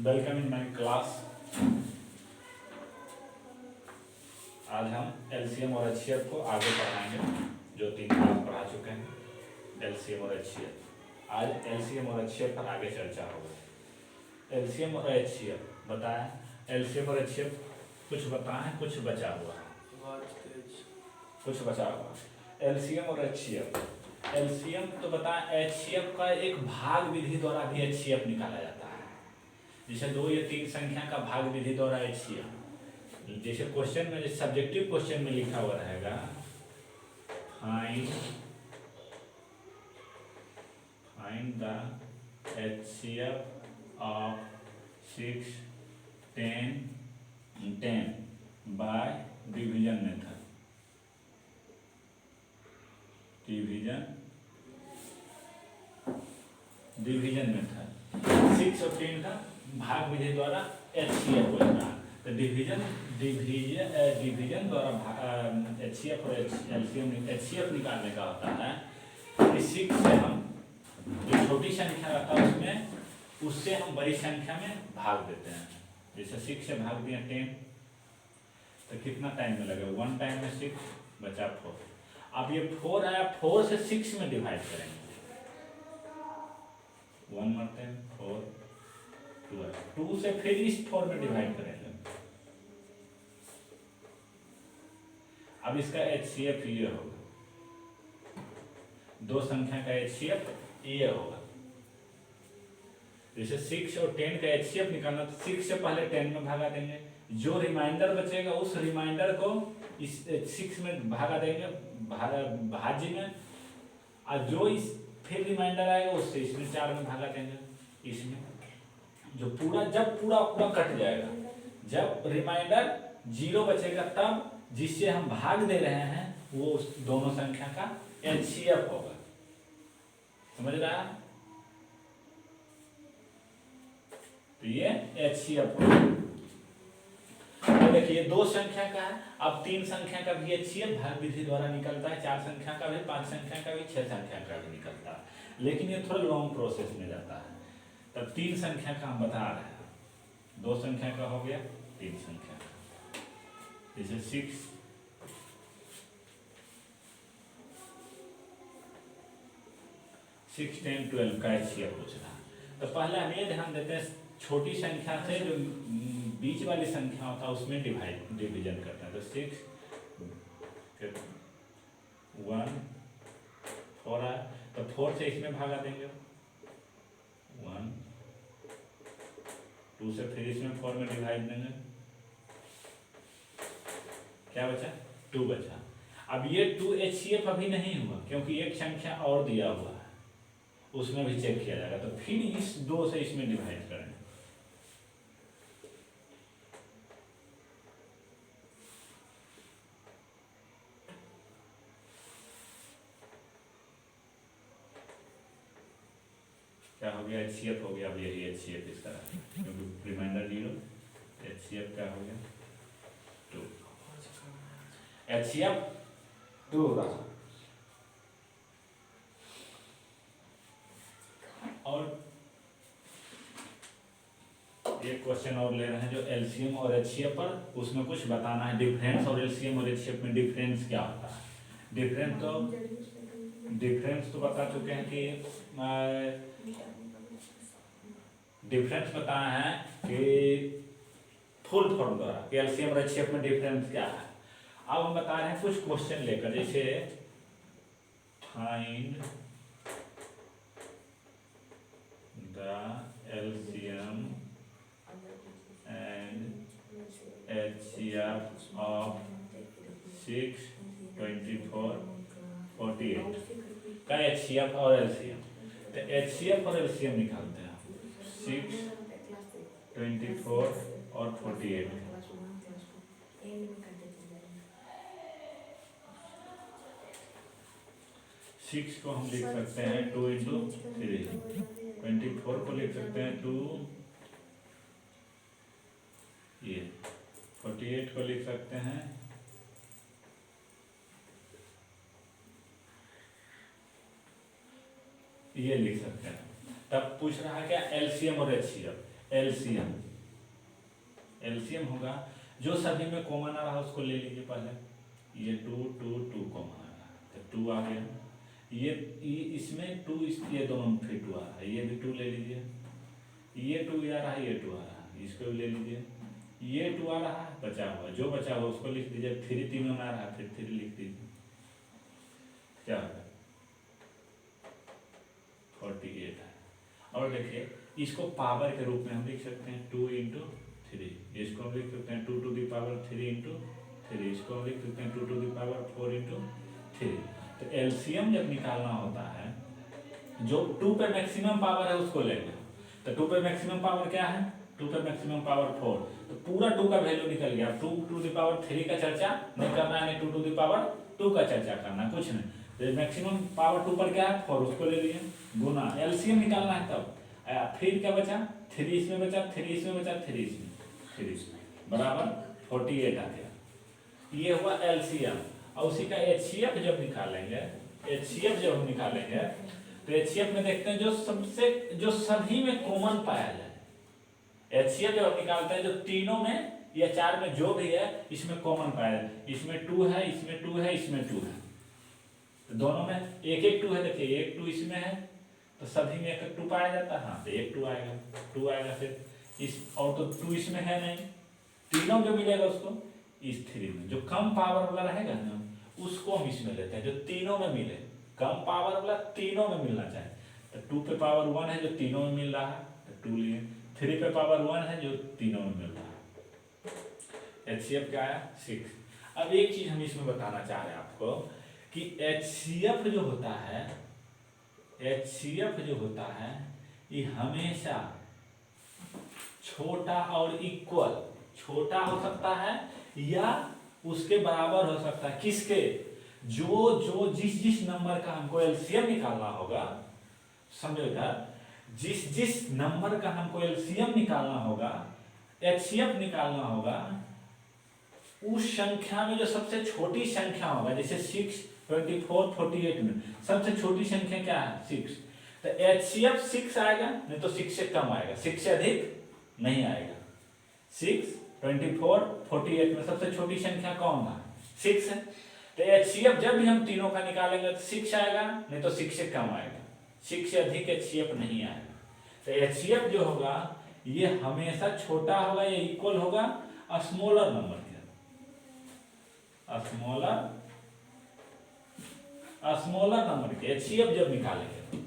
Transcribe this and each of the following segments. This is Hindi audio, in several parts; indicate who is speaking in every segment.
Speaker 1: Welcome in my class. आज हम एलसीएम और एचसीएफ को आगे पढ़ाएंगे, जो 3 क्लास पढ़ा चुके हैं एलसीएम और एचसीएफ। आज एलसीएम और एचसीएफ पर आगे चर्चा होगी। एलसीएम और एचसीएफ बताएं, एलसीएम और एचसीएफ कुछ बताएं, कुछ बचा हुआ है, कुछ बचा हुआ। एलसीएम और एचसीएफ, एलसीएम तो बताएं, एचसीएफ का एक भाग विधि द्वारा भी एचसीएफ निकाला जाता है। जैसे 2 या 3 संख्या का भाग विधि द्वारा एचसीएफ, जैसे क्वेश्चन में, जैसे सब्जेक्टिव क्वेश्चन में लिखा हुआ रहेगा, find the HCF of 6, 10, 10 by division method. Division method 6 और 10 का भाग विधि द्वारा एचसीएफ हो जाता है। तो डिवीजन द्वारा एचसीएफ और एलसीएम एचसीएफ निकालने का होता है। इस 6 से हम जो छोटी संख्या रहता है उससे हम बड़ी संख्या में भाग देते हैं। जैसे 6 से भाग दिया 10, तो कितना टाइम में लगेगा? 1 टाइम में 6 बचा 4। अब ये 4 आया, 4 से 6 में डिवाइड करेंगे। 1 मरते हैं 4, 2 से फिर इस 4 में डिवाइड करेंगे। अब इसका एचसीएफ ये होगा, 2 संख्या का एचसीएफ ये होगा। जैसे 6 और 10 का एचसीएफ निकालना, तो 6 से पहले 10 में भागा देंगे, जो रिमाइंडर बचेगा उस रिमाइंडर को इस 6 में भागा देंगे, भाज्य में, और जो इस फिर रिमाइंडर आएगा उससे इसमें 4 में भागा देंगे। इसमें जो जब पूरा कट जाएगा, जब रिमाइंडर 0 बचेगा, तब जिससे हम भाग दे रहे हैं वो उस दोनों संख्या का एचसीएफ होगा। समझ रहा है? तो ये एचसीएफ होगा। तो देखिए 2 संख्या का है, अब 3 संख्या का भी एचसीएफ भाग विधि द्वारा निकलता है, 4 संख्या का भी, 5 संख्या का भी, 6 संख्या का भी निकलता है, लेकिन ये थोड़ा लॉन्ग प्रोसेस में जाता है। तब 3 संख्या का हम बता रहे हैं, 2 संख्या का हो गया, 3 संख्या का। जैसे 6, 10, 12 का एचसीएफ पूछ रहा है। तो पहले हम ये ध्यान देते हैं, छोटी संख्या से जो बीच वाली संख्या होता है उसमें डिवीजन करते हैं। तो 6, 1, 4 है, तो 4 से इसमें भागा देंगे, 1, 2 से फिर इसमें 4 में डिवाइड देंगे, क्या बचा? 2 बचा। अब ये 2 एचसीएफ अभी नहीं हुआ, क्योंकि एक संख्या और दिया हुआ है, उसमें भी चेक किया जाएगा। तो फिर इस 2 से इसमें डिवाइड करेंगे। क्या हो गया? एचसीएफ हो गया। अब यही एचसीएफ इसका है, क्योंकि रिमाइंडर 0, एचसीएफ क्या हो गया? 2। एचसीएफ 2 रहा। और एक क्वेश्चन और ले रहे हैं, जो एलसीएम और एचसीएफ पर, उसमें कुछ बताना है डिफरेंस, और एलसीएम और एचसीएफ में डिफरेंस क्या होता है। डिफरेंस तो बता चुके हैं कि डिफरेंस बताया है कि फुल फॉर्म द्वारा एलसीएम और एचसीएफ में डिफरेंस क्या है। अब हम बता रहे हैं कुछ क्वेश्चन लेकर, जैसे find the LCM and HCF of 6, 24, 48 का एचसीएफ और एलसीएम। तो एचसीएफ और एलसीएम निकालते हैं 6, 24 और 48। 6 को हम लिख सकते हैं 2 × 3, 24 को लिख सकते हैं 2, ये 48 को लिख सकते हैं, ये लिख सकते हैं। तब पूछ रहा है क्या? एलसीएम और एचसीएफ। एलसीएम, एलसीएम होगा जो सभी में कॉमन आ रहा है उसको ले लीजिए पहले, ये 2 2 2 कॉमन आ रहा है तो 2 आ गया, ये इसमें 2 ये दोनों में फिर 2 आ रहा है, ये भी 2 ले लीजिए, ये 2 आ रहा है, ये 2 आ रहा है, इसको भी ले लीजिए, ये 2 आ रहा है, बचा हुआ जो बचा हुआ उसको लिख दीजिए, 3 तीनों में आ रहा है फिर 3 लिख दीजिए, क्या होगा 48 है। और देखिए इसको पावर के रूप में हम लिख सकते हैं 2 × 3, इसको हम लिख सकते हैं 2 to the power 3 × 3, इसको हम लिख सकते हैं 2 to the power 4 × 3। तो एलसीएम जब निकालना होता है, जो 2 पे मैक्सिमम पावर है उसको लेंगे, तो 2 पे मैक्सिमम पावर क्या है, 2 पे मैक्सिमम पावर 4, तो पूरा 2 का वैल्यू निकल गया। 2 to the power 3 का चर्चा नहीं करना है, 2 to the power 2 का चर्चा करना, कुछ नहीं, तो मैक्सिमम पावर 2 पर क्या है 4, उसको ले लिए, गुना एलसीएम निकालना है तब, फिर क्या बचा 3 इसमें बचा, 3 इसमें बचा, 3 इसमें, 3 इसमें बराबर 48 आ गया, ये हुआ एलसीएम। और उसी का एचसीएफ जब निकालेंगे, एचसीएफ जब हम निकालेंगे तो एचसीएफ में देखते हैं जो सभी में कॉमन पाया जाए, एचसीएफ जब निकालते हैं जो तीनों में या 4 में जो भी है इसमें कॉमन पाया जाए, इसमें 2 है, इसमें 2 है, इसमें 2 है, तो दोनों में एक एक 2 है, देखिए एक 2 इसमें है तो सभी में एक 2 पाया जाता है, हाँ तो एक 2 आएगा, 2 आएगा, फिर इस और तो 2 इसमें है नहीं, तीनों जो मिलेगा उसको इस 3 में, जो कम पावर वाला रहेगा ना उसको हम इसमें लेते हैं, जो तीनों में मिले, कम पावर वाला तीनों में मिलना चाहिए, तो 2 पे पावर 1 है जो तीनों में मिल रहा है तो 2 लिए, 3 पे पावर 1 है जो तीनों में मिल रहा है, एचसीएफ क्या आया 6। अब एक चीज हम इसमें बताना चाह रहे हैं आपको कि एचसीएफ जो होता है, एचसीएफ जो होता है ये हमेशा छोटा और इक्वल, छोटा हो सकता है या उसके बराबर हो सकता है, किसके, जो जिस नंबर का हमको एलसीएम निकालना होगा, समझेगा, जिस नंबर का हमको एलसीएम निकालना होगा, एचसीएफ निकालना होगा, उस संख्या में जो सबसे छोटी संख्या होगा, जैसे 6 24 48 में सबसे छोटी संख्या क्या है 6, तो एचसीएफ 6 आएगा, नहीं तो 6 से कम आएगा, 6 से अधिक नहीं आएगा। 6 24 48 में सबसे छोटी संख्या कौन था 6 है, तो एचसीएफ जब भी हम तीनों का निकालेंगे तो 6 आएगा, नहीं तो 6 से कम आएगा, 6 से अधिक एचसीएफ नहीं आएगा। तो एचसीएफ जो होगा ये हमेशा छोटा होगा या इक्वल होगा स्मॉलर नंबर के, स्मॉलर नंबर के एचसीएफ जब निकालेंगे,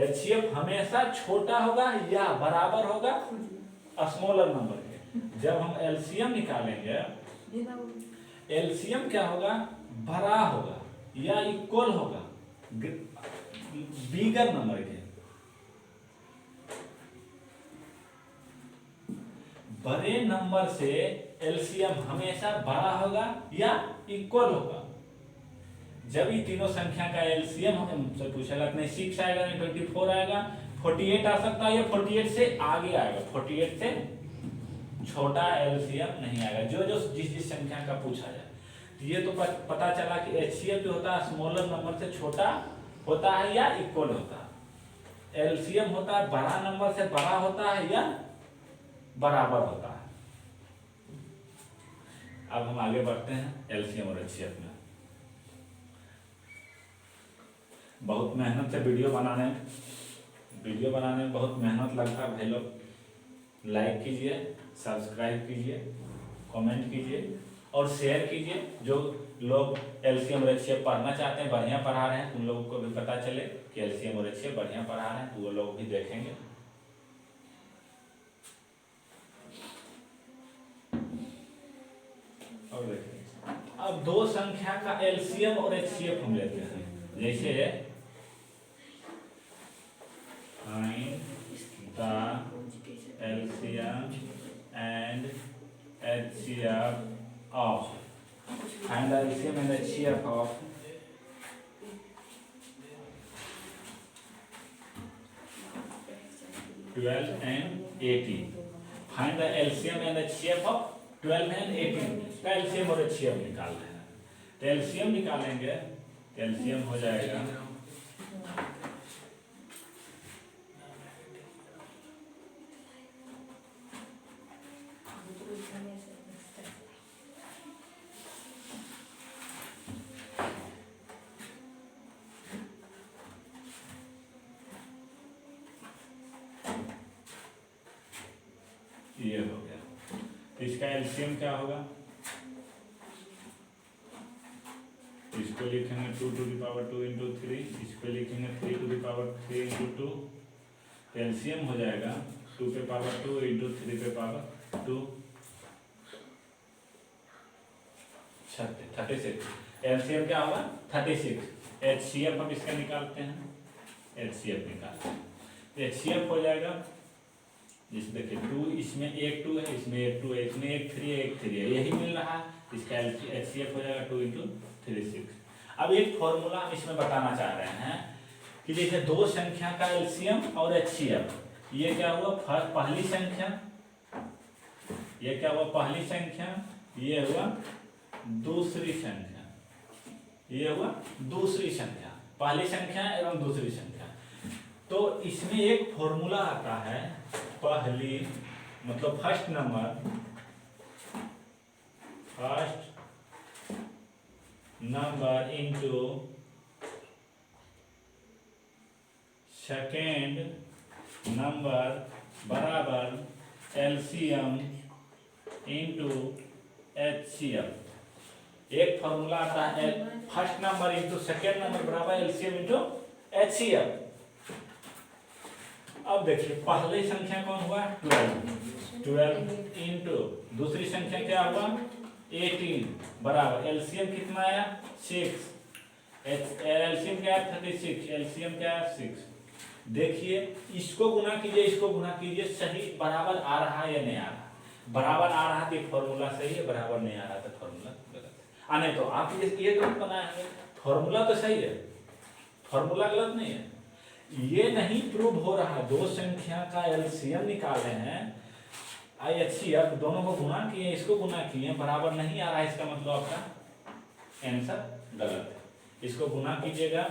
Speaker 1: एचसीएफ हमेशा छोटा होगा या बराबर होगा स्मॉलर नंबर के। जब हम एलसीएम निकालेंगे, एलसीएम क्या होगा, बड़ा होगा या इक्वल होगा बिगर नंबर के, बड़े नंबर से एलसीएम हमेशा बड़ा होगा या इक्वल होगा। जब ये तीनों संख्या का एलसीएम हमसे पूछेगा नहीं 6 आएगा, नहीं 24 आएगा, 48 आ सकता है या 48 से आगे आएगा, 48 से छोटा एलसीएम नहीं आएगा, जो जिस संख्या का पूछा जाए। तो ये तो पता चला कि एचसीएफ जो होता है स्मॉलर नंबर से छोटा होता है या इक्वल होता है, एलसीएम होता है बड़ा नंबर से बड़ा होता है या बराबर होता है। अब हम आगे बढ़ते हैं एलसीएम और एचसीएफ में। बहुत मेहनत से वीडियो बनाने में बहुत मेहनत लगता है भाई लोग, लाइक कीजिए, सब्सक्राइब कीजिए, कमेंट कीजिए और शेयर कीजिए। जो लोग एलसीएम और एचसीएफ पढ़ना चाहते हैं, बढ़िया पढ़ा रहे हैं, उन लोगों को भी पता चले कि एलसीएम और एचसीएफ बढ़िया पढ़ा रहे हैं, तो वो लोग भी देखेंगे। और देखिए अब दो संख्या का एलसीएम और एचसीएफ हम लेते हैं, जैसे the LCM and HCF of, find the LCM and HCF of 12 and 18. Find the LCM and HCF of 12 and 18 का LCM और HCF निकाल रहे हैं। तो LCM निकालेंगे तो LCM हो जाएगा 12 ये हो गया। तो इसका एलसीएम क्या होगा, इसको लिखेंगे 2 टू द पावर 2 इंटू 3, इसको लिखेंगे 3 टू द पावर 3 इंटू 2। तो एलसीएम हो जाएगा 2 पे पावर 2 इंटू 3 पे पावर 2, 36। एलसीएम क्या होगा 36। एचसीएफ हम इसका निकालते हैं, एचसीएफ निकालते हैं। तो एचसीएफ हो जाएगा, जिस देखिए 2, इसमें एक 2 है, इसमें एक 2 है, इसमें एक 3 है, एक 3 है, यही मिल रहा है। इसका एचसीएफ हो जाएगा 2 इंटू 3 6। अब एक फॉर्मूला हम इसमें बताना चाह रहे हैं कि जैसे दो संख्या का एलसीएम और एचसीएफ, ये क्या हुआ पहली संख्या, ये क्या हुआ पहली संख्या, ये हुआ दूसरी संख्या, ये हुआ दूसरी संख्या, पहली संख्या एवं दूसरी संख्या। तो इसमें एक फॉर्मूला आता है, पहली मतलब first number into second number बराबर एलसीएम इंटू एचसीएफ। एक फॉर्मूला आता है first number into second number बराबर एलसीएम इंटू एचसीएफ। अब देखिए पहली संख्या कौन हुआ 12 इंटू दूसरी संख्या क्या हुआ 18 बराबर एलसीएम कितना आया 6, एलसीएम क्या है 36, एलसीएम क्या है 6। देखिए इसको गुना कीजिए, इसको गुना कीजिए, सही बराबर आ रहा है या नहीं आ रहा, बराबर आ रहा तो फॉर्मूला सही है, बराबर नहीं आ रहा तो फॉर्मूला गलत है। आने तो आप ये गलत बनाएंगे, फॉर्मूला तो सही है, फॉर्मूला गलत नहीं है। ये नहीं प्रूव हो रहा, दो संख्या का एलसीएम निकाले हैं, एचसीएफ दोनों को गुना किए, इसको गुना किए, बराबर नहीं आ रहा है, इसका मतलब आपका आंसर गलत है। इसको गुना कीजिएगा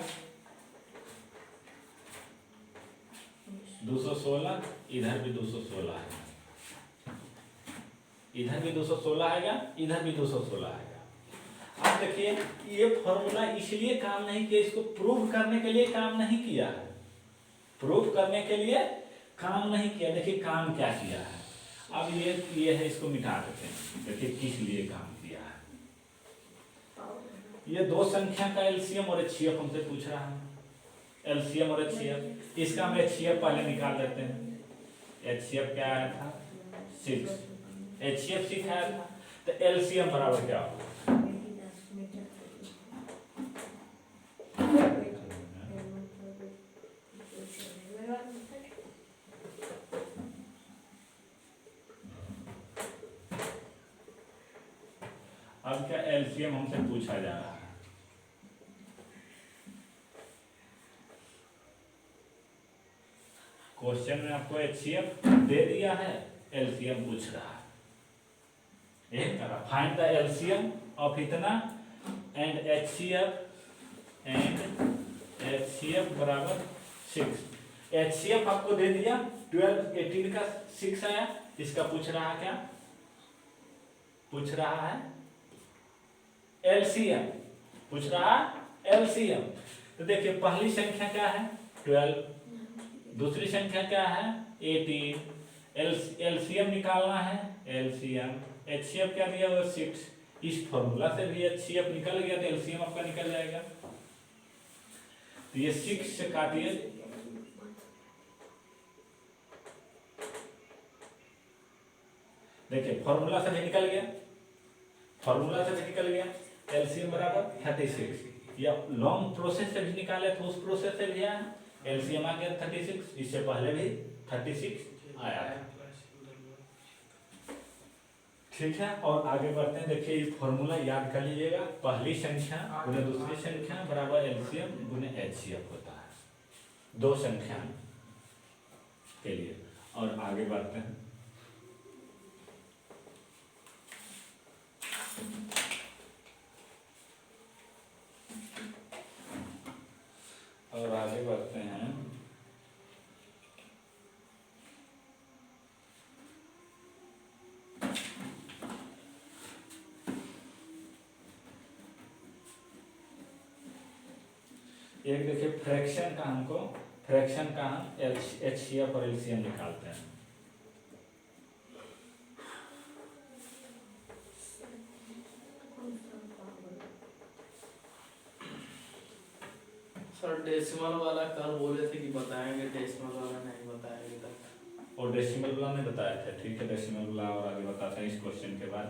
Speaker 1: 216, इधर भी 216 आएगा, इधर भी 216 आएगा, इधर भी 216 आएगा। अब देखिए ये फॉर्मूला इसलिए काम नहीं किया, इसको प्रूव करने के लिए काम नहीं किया है, प्रूव करने के लिए काम नहीं किया। देखिए काम क्या किया है, अब ये है, इसको मिटा देते हैं। देखिए किस लिए काम किया है, ये दो संख्या का एलसीएम और एचसीएफ हमसे पूछ रहा है, एलसीएम और एचसीएफ। इसका हम एचसीएफ पहले निकाल देते हैं। एचसीएफ क्या आया था 6, एचसीएफ 6 आया था, तो एलसीएम बराबर क्या होगा, अब क्या एलसीएम हमसे पूछा जा रहा है, क्वेश्चन में आपको एचसीएफ दे दिया है, एलसीएम पूछ रहा है। एक तरह फाइंड द एलसीएम ऑफ इतना एंड एचसीएफ बराबर 6। एचसीएफ आपको दे दिया 12, 18 का 6 आया, इसका पूछ रहा है क्या, पूछ रहा है एलसीएम, पूछ रहा है एलसीएम। तो देखिए पहली संख्या क्या है 12, दूसरी संख्या क्या है 18, एलसीएम निकालना है, एलसीएम, एचसीएफ क्या दिया हुआ 6। इस फॉर्मूला से भी एचसीएफ निकल गया तो एलसीएम आपका निकल जाएगा। तो ये 6 से काटिए, देखिए फॉर्मूला से भी निकल गया, फॉर्मूला से भी निकल गया, एलसीएम बराबर 36। या लॉन्ग प्रोसेस से भी निकाले तो उस प्रोसेस से भी आया, एलसीएम आ गया 36, इससे पहले भी 36 आया है। ठीक है, और आगे बढ़ते हैं। देखिए ये फॉर्मूला याद कर लीजिएगा, पहली संख्या गुने दूसरी संख्या बराबर एलसीएम गुने एचसीएफ होता है दो संख्या के लिए। और आगे बढ़ते हैं, और आगे बढ़ते हैं। एक देखिए फ्रैक्शन का, हमको फ्रैक्शन का हम एचसीएफ और एलसीएम निकालते हैं।
Speaker 2: सर डेसिमल वाला कल बोले थे कि बताएंगे, डेसिमल वाला नहीं बताएंगे तक।
Speaker 1: और डेसिमल वाला नहीं बताया था, ठीक है डेसिमल वाला और आगे बताते हैं इस क्वेश्चन के बाद।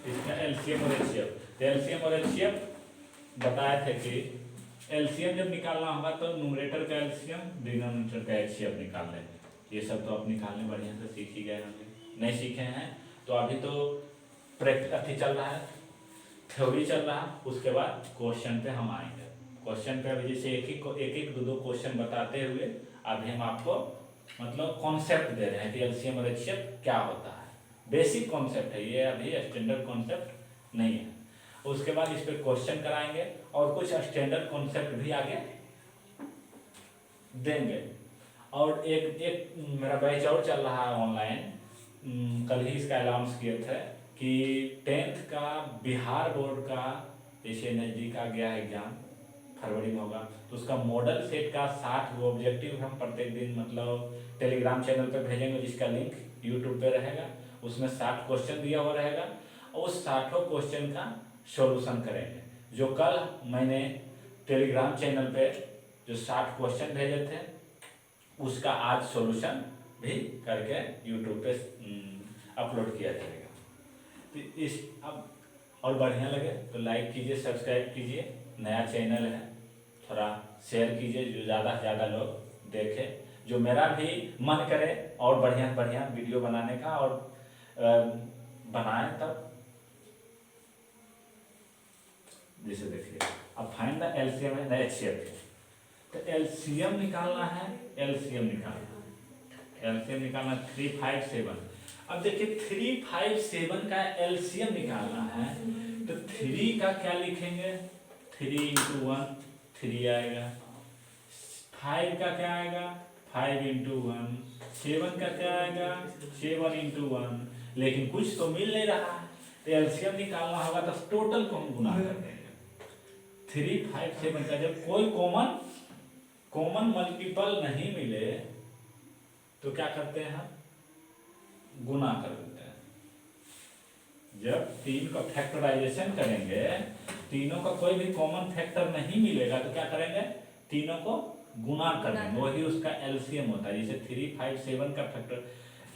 Speaker 1: इसका एलसीएम और एचसीएफ, एलसीएम और एचसीएफ बताए थे कि एलसीएम जब निकालना होगा तो न्यूमरेटर का एलसीएम डिनोमिनेटर का एचसीएफ निकाल लेंगे। ये सब तो आप निकालने बढ़िया से सीख ही गए होंगे, नहीं सीखे हैं तो अभी तो प्रैक्टिस चल रहा है, थ्योरी चल रहा है, उसके बाद क्वेश्चन पे हम आएंगे। क्वेश्चन पे अभी जैसे एक दो क्वेश्चन बताते हुए अभी हम आपको मतलब कॉन्सेप्ट दे रहे हैं कि एलसीएम और एचसीएफ क्या होता है। बेसिक कॉन्सेप्ट है ये, अभी स्टैंडर्ड कॉन्सेप्ट नहीं है। उसके बाद इस पर क्वेश्चन कराएंगे और कुछ स्टैंडर्ड कॉन्सेप्ट भी आगे देंगे। और एक मेरा बैच और चल रहा है ऑनलाइन, कल ही इसका अनाउंस किए थे कि 10th का बिहार बोर्ड का जैसे नज़दीक आ गया है एग्जाम, फरवरी में होगा, तो उसका मॉडल सेट का 60 ऑब्जेक्टिव हम प्रत्येक दिन मतलब टेलीग्राम चैनल पे भेजेंगे, जिसका लिंक यूट्यूब पे रहेगा। उसमें 60 क्वेश्चन दिया हुआ रहेगा और उस 60 क्वेश्चन का सॉल्यूशन करेंगे। जो कल मैंने टेलीग्राम चैनल पे जो 60 क्वेश्चन भेजे थे उसका आज सॉल्यूशन भी करके यूट्यूब पे अपलोड किया जाएगा। तो इस अब और बढ़िया लगे तो लाइक कीजिए, सब्सक्राइब कीजिए, नया चैनल है, थोड़ा शेयर कीजिए जो ज़्यादा से ज़्यादा लोग देखें, जो मेरा भी मन करे और बढ़िया बढ़िया वीडियो बनाने का और बनाएं तब। जैसे देखिए अब फाइंड द एलसीएम है एचसीएफ, तो एलसीएम निकालना है, एलसीएम निकालना है, एलसीएम निकालना 357। अब देखिए 357 का एलसीएम निकालना है तो 3 का क्या लिखेंगे, 3 × 1 3 आएगा, 5 का क्या आएगा 5 × 1, 7 का क्या आएगा 7 × 1, लेकिन कुछ तो मिल नहीं रहा है, तो एलसीएम निकालना होगा तो टोटल को हम गुना कर देंगे। 357 का जब कोई कॉमन मल्टीपल नहीं मिले तो क्या करते हैं हम, गुना कर देते हैं। जब 3 का फैक्टराइजेशन करेंगे, तीनों का कोई भी कॉमन फैक्टर नहीं मिलेगा तो क्या करेंगे, तीनों को गुना कर देंगे, वही उसका एलसीएम होता है। जैसे 357 का फैक्टर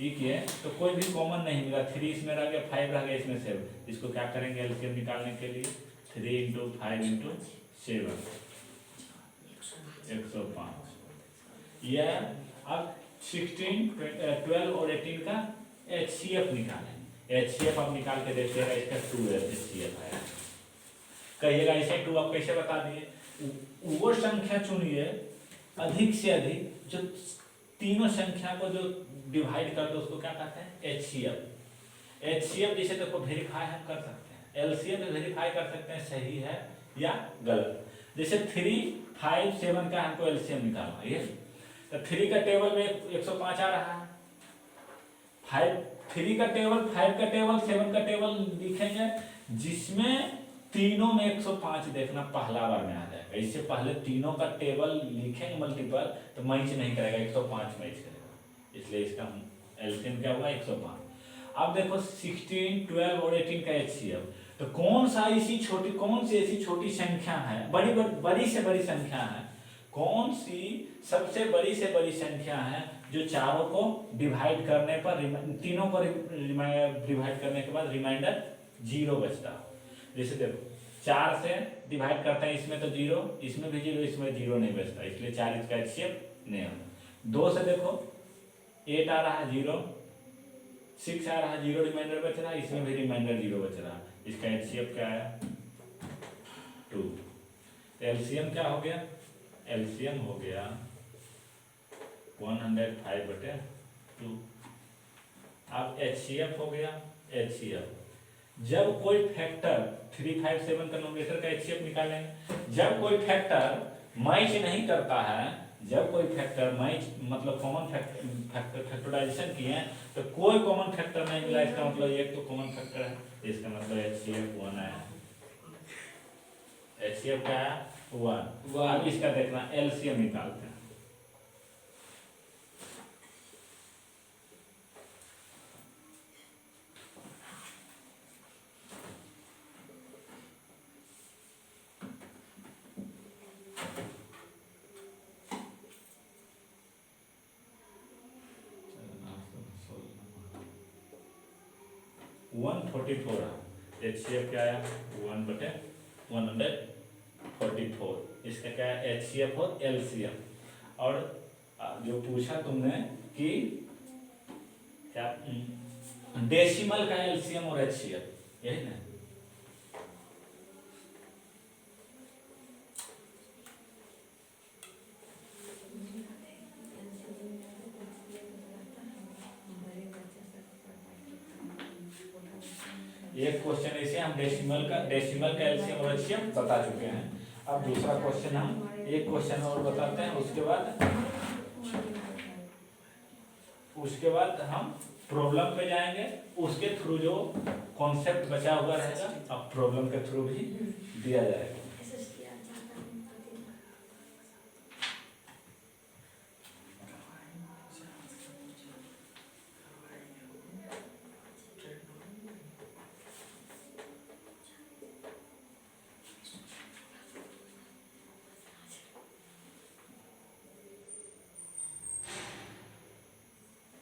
Speaker 1: ये किए तो कोई भी कॉमन नहीं मिला, 3 इसमें रह गया, 5 रह गया, इसमें 7, इसको क्या करेंगे एलसीएम निकालने के लिए 3 × 5 × 7 105। यह अब 16, 12 और 18 का एचसीएफ निकालें। एचसीएफ आप निकाल के देखते हैं, इसका 2 एचसीएफ है। कहिएगा इसे 2 आप कैसे बता दिए, वो संख्या चुनिए अधिक से अधिक जो तीनों संख्या को जो डिवाइड कर दो उसको क्या कहते हैं, एचसीएफ। एचसीएफ जैसे देखो वेरीफाई हम कर सकते हैं, एलसीएम में वेरीफाई कर सकते हैं सही है या गलत। जैसे 357 का हमको एलसीएम निकालना है, तो 3 का टेबल में 105 आ रहा है, 3 का टेबल, 5 का टेबल, 7 का टेबल लिखेंगे, जिसमें तीनों में 105 देखना पहला बार में आ जाएगा। इससे पहले तीनों का टेबल लिखेंगे मल्टीपल तो मैच नहीं करेगा, 105 मैच करेगा, इसलिए इसका एलसीएम क्या हुआ 105। अब देखो 16, 12 और 18 का एचसीएफ, तो कौन सी ऐसी छोटी संख्या है, बड़ी से बड़ी संख्या है, कौन सी सबसे बड़ी से बड़ी संख्या है जो चारों को डिवाइड करने पर, तीनों को डिवाइड करने के बाद रिमाइंडर 0 बचता हो। जैसे देखो 4 से डिवाइड करते हैं, इसमें तो 0, इसमें भी 0, इसमें 0 नहीं बचता, इसलिए 4 इसका एचसीएफ नहीं होता। 2 से देखो 8 आ रहा है 0, 6 आ रहा है 0 रिमाइंडर बच रहा है, इसमें भी रिमाइंडर 0 बच रहा है, इसका एचसीएफ क्या है 2। एलसीएम क्या हो गया, एलसीएम हो गया 105/2। अब एचसीएफ हो गया, एचसीएफ जब कोई फैक्टर 357 का न्यूमरेटर का एचसीएफ निकालेंगे, जब कोई फैक्टर मैच नहीं करता है, जब कोई फैक्टर मैच मतलब कॉमन फैक्टराइजेशन किए हैं तो कोई कॉमन फैक्टर नहीं मिला, इसका मतलब एक तो कॉमन फैक्टर है, इसका मतलब एचसीएफ 1 आया। एचसीएफ क्या है 1। अब इसका देखना एलसीएम निकालते हैं। 144 रहा। HCF क्या आया 1/144। इसका क्या है HCF और LCM। और जो पूछा तुमने कि क्या डेसिमल का LCM और HCF, यही ना। एक क्वेश्चन ऐसे हम डेसिमल का LCM और HCF बता चुके हैं। अब दूसरा क्वेश्चन हम एक क्वेश्चन और बताते हैं, उसके बाद हम प्रॉब्लम पे जाएंगे। उसके थ्रू जो कॉन्सेप्ट बचा हुआ रहेगा अब प्रॉब्लम के थ्रू भी दिया जाएगा।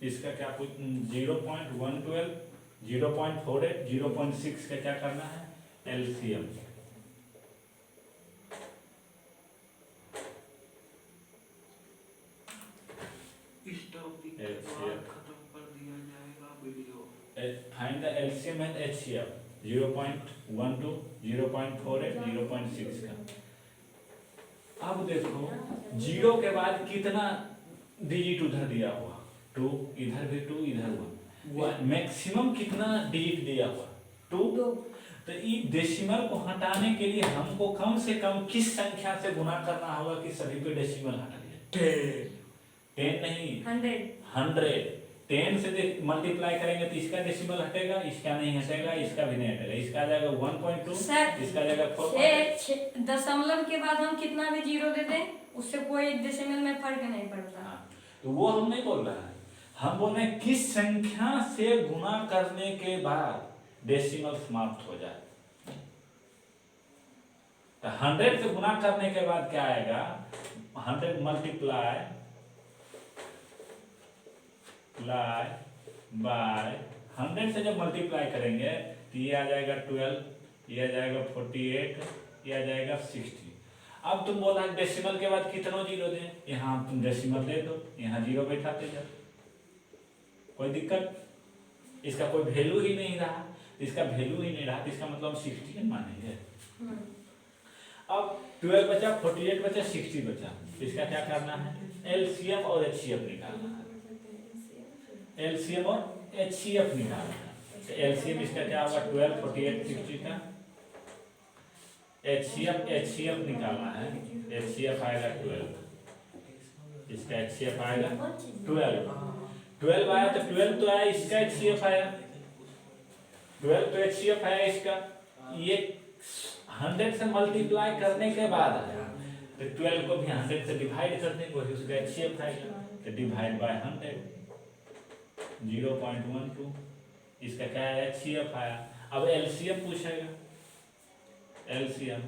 Speaker 1: इसका क्या कुछ 0.112, 0.48, 0.6 का क्या करना है LCM।
Speaker 2: इस टॉपिक के बाद खत्म कर दिया जाएगा video.
Speaker 1: Find the LCM and HCF 0.12, 0.48, 0.6 का। अब देखो 0 के बाद कितना डिजिट उधर दिया हुआ 2, इधर भी 2, इधर 1, मैक्सिमम कितना डिजिट दिया हुआ 2। तो इस डेसिमल को हटाने के लिए हमको कम से कम किस संख्या से गुना करना होगा कि सभी पे डेसिमल हटा दिया 10 नहीं 100। 10 से मल्टीप्लाई करेंगे तो इसका डेसिमल हटेगा, इसका नहीं हटेगा, इसका भी नहीं हटेगा। इसका आ जाएगा 1.2, इसका आ जाएगा 4।
Speaker 3: दशमलव के बाद हम कितना भी जीरो दे दें उससे कोई डेसिमल में फर्क नहीं पड़ता।
Speaker 1: तो वो हम नहीं बोल रहे हैं, हम बोल रहे हैं किस संख्या से गुना करने के बाद डेसिमल समाप्त हो जाए। तो 100 से गुना करने के बाद क्या आएगा 100 मल्टीप्लाई बाय 100 से जब मल्टीप्लाई करेंगे तो ये आ जाएगा 12, ये आ जाएगा 48, ये आ जाएगा 60। अब तुम बोला डेसिमल के बाद कितना जीरो दें, यहाँ तुम डेसिमल दे दो, यहाँ जीरो बैठाते जाओ, कोई दिक्कत। इसका कोई वैल्यू ही नहीं रहा, इसका वैल्यू ही नहीं रहा तो इसका मतलब 60 मानेंगे। अब 12 बचा, 48 बचा, 60 बचा, इसका क्या करना है LCM और HCF निकालना है। LCM और HCF निकालना है। तो LCM इसका क्या होगा 12, 48, 60 का। HCF निकालना है, HCF आएगा 12, इसका HCF आएगा 12 आया तो 12 तो आया, इसका HCF आया 12 तो HCF आया इसका। ये 100 से मल्टीप्लाई करने के बाद आया तो 12 को भी 100 से डिवाइड कर देंगे, वही उसका HCF आएगा। तो डिवाइड बाय 100 0.12, इसका क्या है HCF आया। अब LCM पूछेगा, LCM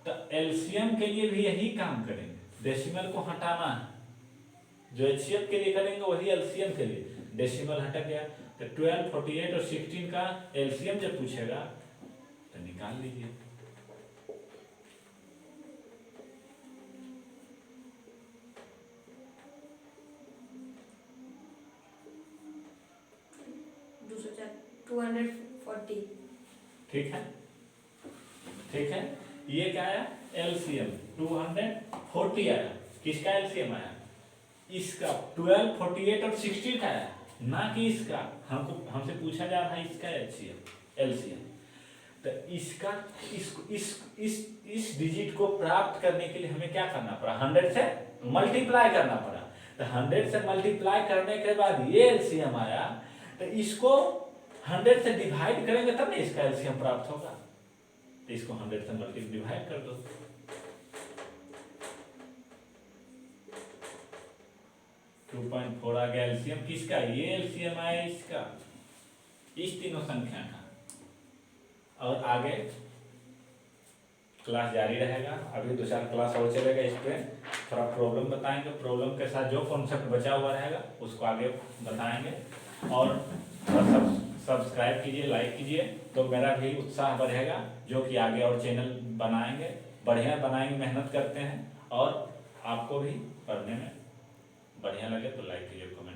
Speaker 1: तो LCM के लिए भी यही काम करेंगे, डेसिमल को हटाना है। जो HCF के लिए करेंगे वही LCM के लिए। डेसिमल हट गया तो 12, 48 और 16 का LCM जब पूछेगा तो निकाल लीजिए। ठीक है, ये क्या आया LCM 240 आया। किसका LCM आया इसका 12, 48 और 60 का आया, ना कि इसका। हमसे पूछा जा रहा है इसका LCM। तो इसका इस डिजिट को प्राप्त करने के लिए हमें क्या करना पड़ा 100 से मल्टीप्लाई करना पड़ा। तो 100 से मल्टीप्लाई करने के बाद ये LCM आया, तो इसको 100 से डिवाइड करेंगे तब ना इसका LCM प्राप्त होगा। तो इसको 100 से मल्टीप्लाई डिवाइड कर दो, 2.4 आ गया LCM किसका, ये LCM आया इसका, इस तीनों संख्या का। और आगे क्लास जारी रहेगा, अभी 2-4 क्लास और चलेगा। इस पे थोड़ा प्रॉब्लम बताएंगे, प्रॉब्लम के साथ जो कॉन्सेप्ट बचा हुआ रहेगा उसको आगे बताएंगे। और सब्सक्राइब कीजिए, लाइक कीजिए, तो मेरा भी उत्साह बढ़ेगा, जो कि आगे और चैनल बनाएंगे, बढ़िया बनाएंगे, मेहनत करते हैं। और आपको भी पढ़ने में बढ़िया लगे तो लाइक कीजिए, कमेंट